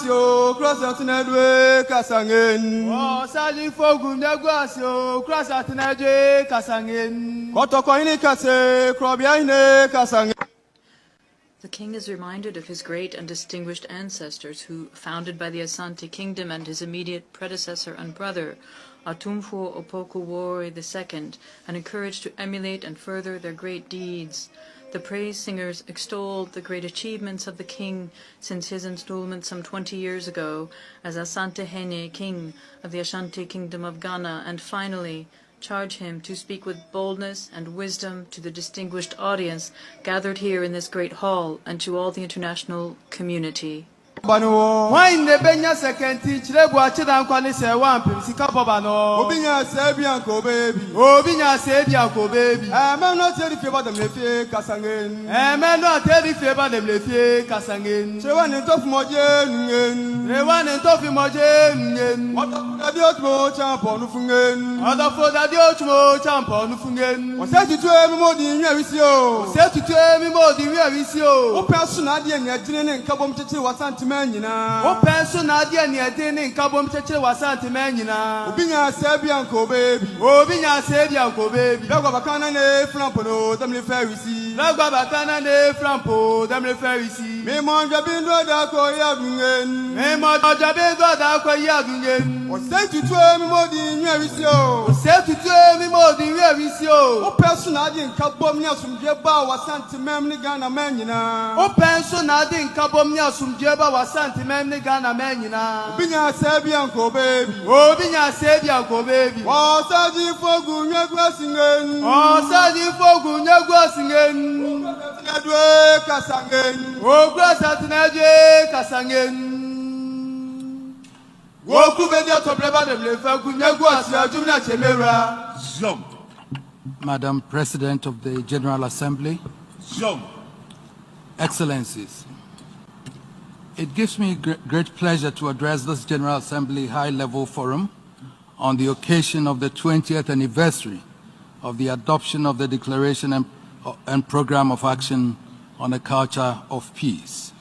Neguasio, Crossatinadwe, Cassangen. Oh, Saji Fogu Neguasio, Crossatinadwe, Cassangen. Cotocoini Casse, Crobiane, Cassangen. The king is reminded of his great and distinguished ancestors who, founded by the Asante kingdom and his immediate predecessor and brother, Atumfo Opokuwori II, and encouraged to emulate and further their great deeds. The praise singers extolled the great achievements of the king since his installment some 20 years ago as Asante Hene, king of the Ashanti kingdom of Ghana, and finally charge him to speak with boldness and wisdom to the distinguished audience gathered here in this great hall and to all the international community. Wine the Benya second teach Leguachi than Quanise one Pisicapano. Obinya Sabianco baby. Obinya Sabianco baby. A man not tell if you about them Lefie Cassangen. A man not tell if you about them Lefie Cassangen. They want to talk more Jen. They want to talk more Jen. What the Otmo champ on Fungen. Other for the Otmo champ on Fungen. Was that to every more than Yavisio? Set to every more than Yavisio. O personality and Yatin and Cabom Chichi was anti. O personality and Yatin Cabom Chichi was anti-manina. Obinya Sabianco baby. Obinya Sabianco baby. Lagabacana ne Flampono, Damle Ferrisi. Lagabacana ne Flampo, Damle Ferrisi. Memon Jabindo da Koyadungen. Memon Jabindo da Koyadungen. Was sent to 12 more than Yavisio. Set to 12 more than Yavisio. O personality and Cabom Yasum Jeba was anti-mammy Ghana manina. O personality and Cabom Yasum Jeba was anti-mammy Ghana manina. Obinya Sabianco baby. Obinya Sabianco baby. Was Saji Fogu Yaguasingen. Oh, Saji Fogu Yaguasingen. Nadwe Cassangen. O Grassatinadwe Cassangen. Madam President of the General Assembly, Excellencies, it gives me great pleasure to address this General Assembly high-level forum on the occasion of the 20th anniversary of the adoption of the Declaration and Program of Action on a Culture of Peace.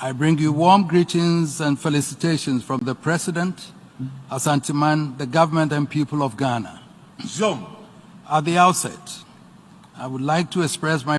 I bring you warm greetings and felicitations from the President, Asanteman, the government and people of Ghana. At the outset, I would like to express my